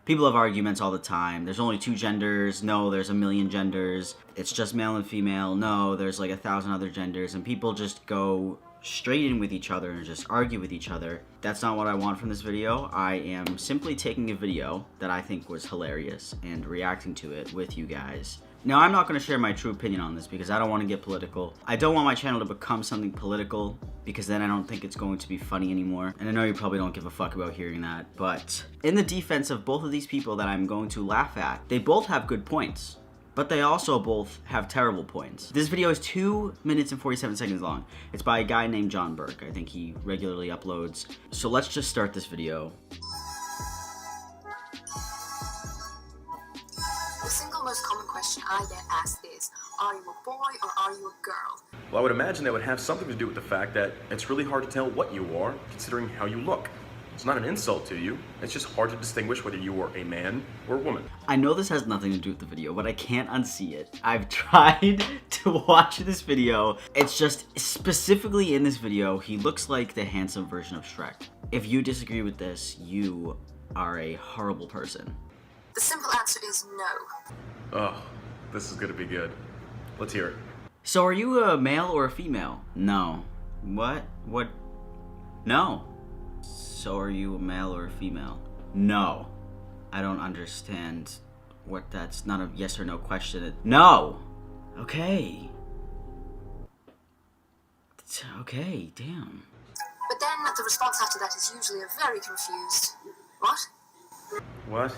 People have arguments all the time. There's only 2 genders. No, there's a million genders. It's just male and female. No, there's like 1,000 other genders. And people just go straight in with each other and just argue with each other. That's not what I want from this video. I am simply taking a video that I think was hilarious and reacting to it with you guys. Now, I'm not going to share my true opinion on this because I don't want to get political. I don't want my channel to become something political because then I don't think it's going to be funny anymore. And I know you probably don't give a fuck about hearing that, but in the defense of both of these people that I'm going to laugh at, they both have good points, but they also both have terrible points. This video is 2 minutes and 47 seconds long. It's by a guy named John Burke. I think he regularly uploads. So let's just start this video. The single most common question I get asked is, are you a boy or are you a girl? Well, I would imagine that would have something to do with the fact that it's really hard to tell what you are, considering how you look. It's not an insult to you, it's just hard to distinguish whether you are a man or a woman. I know this has nothing to do with the video, but I can't unsee it. I've tried to watch this video. It's just, specifically in this video, he looks like the handsome version of Shrek. If you disagree with this, you are a horrible person. The simple answer is no. Oh, this is gonna be good. Let's hear it. So are you a male or a female? No. What? What? No. So are you a male or a female? No. I don't understand what that's not a yes or no question. No. Okay. Okay, damn. But then the response after that is usually a very confused, what? What?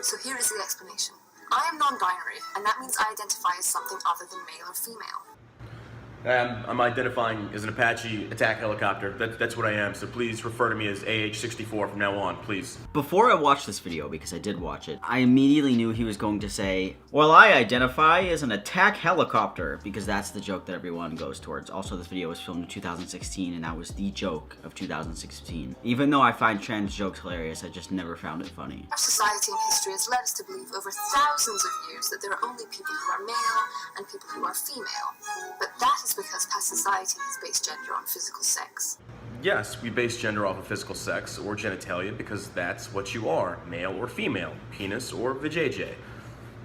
So here is the explanation. I am non-binary, and that means I identify as something other than male or female. I'm identifying as an Apache attack helicopter. That's what I am, so please refer to me as AH-64 from now on, please. Before I watched this video, because I did watch it, I immediately knew he was going to say, well, I identify as an attack helicopter, because that's the joke that everyone goes towards. Also, this video was filmed in 2016, and that was the joke of 2016. Even though I find trans jokes hilarious, I just never found it funny. Our society and history has led us to believe over thousands of years that there are only people who are male and people who are female. But that is because past society has based gender on physical sex. Yes, we base gender off of physical sex or genitalia because that's what you are, male or female, penis or vajayjay.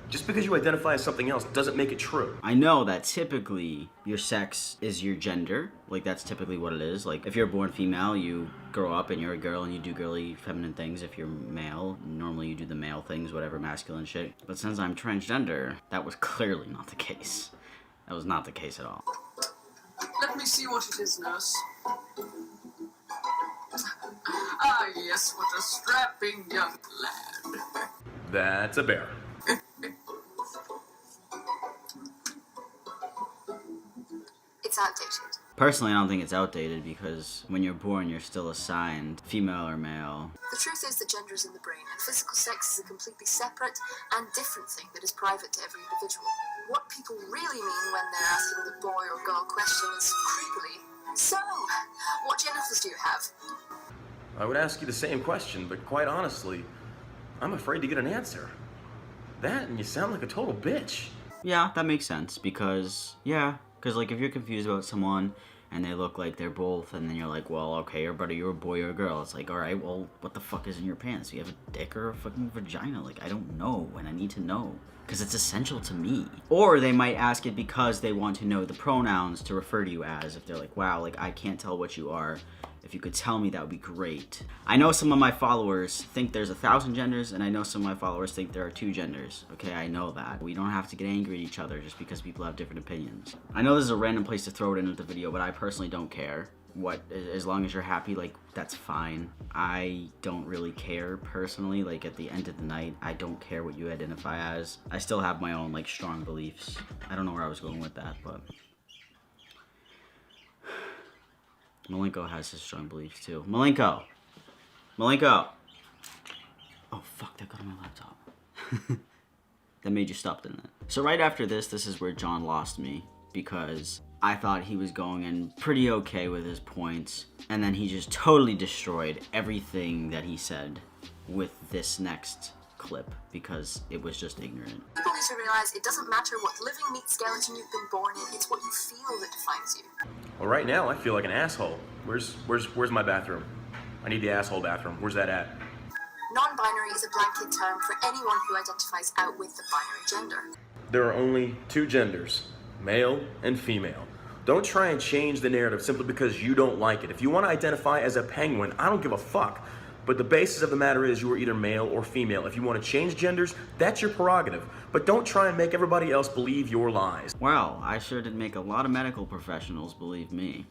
Just because you identify as something else doesn't make it true. I know that typically your sex is your gender. Like, that's typically what it is. Like, if you're born female, you grow up and you're a girl and you do girly, feminine things. If you're male, normally you do the male things, whatever, masculine shit. But since I'm transgender, that was clearly not the case. That was not the case at all. Let me see what it is, nurse. Ah, yes, what a strapping young lad. That's a bear. It's outdated. Personally, I don't think it's outdated because when you're born, you're still assigned female or male. The truth is that gender is in the brain, and physical sex is a completely separate and different thing that is private to every individual. What people really mean when they're asking the boy or girl question is creepily, so, what genitals do you have? I would ask you the same question, but quite honestly, I'm afraid to get an answer. That and you sound like a total bitch. Yeah, that makes sense because, like if you're confused about someone and they look like they're both and then you're like, well, okay, but are you a boy or a girl? It's like, all right, well, what the fuck is in your pants? Do you have a dick or a fucking vagina? Like, I don't know when I need to know because it's essential to me. Or they might ask it because they want to know the pronouns to refer to you as. If they're like, wow, like I can't tell what you are. If you could tell me, that would be great. I know some of my followers think there's 1,000 genders, and I know some of my followers think there are 2 genders. Okay, I know that. We don't have to get angry at each other just because people have different opinions. I know this is a random place to throw it into the video, but I personally don't care. As long as you're happy, like, that's fine. I don't really care personally. Like, at the end of the night, I don't care what you identify as. I still have my own, like, strong beliefs. I don't know where I was going with that, but Malenko has his strong beliefs too. Malenko! Malenko! Oh fuck, that got on my laptop. That made you stop, didn't it? So right after this is where John lost me because I thought he was going in pretty okay with his points, and then he just totally destroyed everything that he said with this next clip because it was just ignorant. People need to realize it doesn't matter what living meat skeleton you've been born in, it's what you feel that defines you. Well, right now I feel like an asshole. Where's my bathroom? I need the asshole bathroom. Where's that at? Non-binary is a blanket term for anyone who identifies out with the binary gender. There are only two genders, male and female. Don't try and change the narrative simply because you don't like it. If you want to identify as a penguin, I don't give a fuck. But the basis of the matter is you are either male or female. If you want to change genders, that's your prerogative. But don't try and make everybody else believe your lies. Well, I sure did make a lot of medical professionals believe me.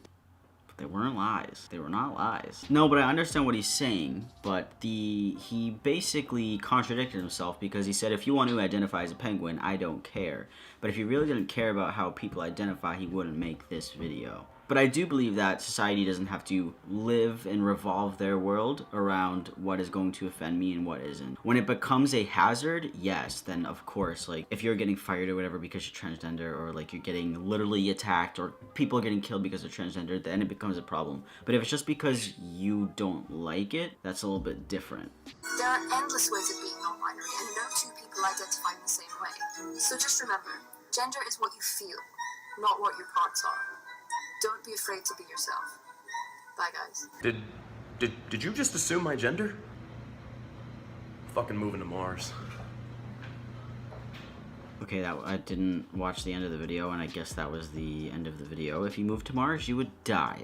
But they weren't lies. They were not lies. No, but I understand what he's saying, but he basically contradicted himself because he said if you want to identify as a penguin, I don't care. But if he really didn't care about how people identify, he wouldn't make this video. But I do believe that society doesn't have to live and revolve their world around what is going to offend me and what isn't. When it becomes a hazard, yes, then of course, like, if you're getting fired or whatever because you're transgender, or like you're getting literally attacked, or people are getting killed because they're transgender, then it becomes a problem. But if it's just because you don't like it, that's a little bit different. There are endless ways of being non-binary, and no two people identify in the same way. So just remember, gender is what you feel, not what your parts are. Don't be afraid to be yourself. Bye, guys. Did you just assume my gender? Fucking moving to Mars. Okay, I didn't watch the end of the video, and I guess that was the end of the video. If you moved to Mars, you would die.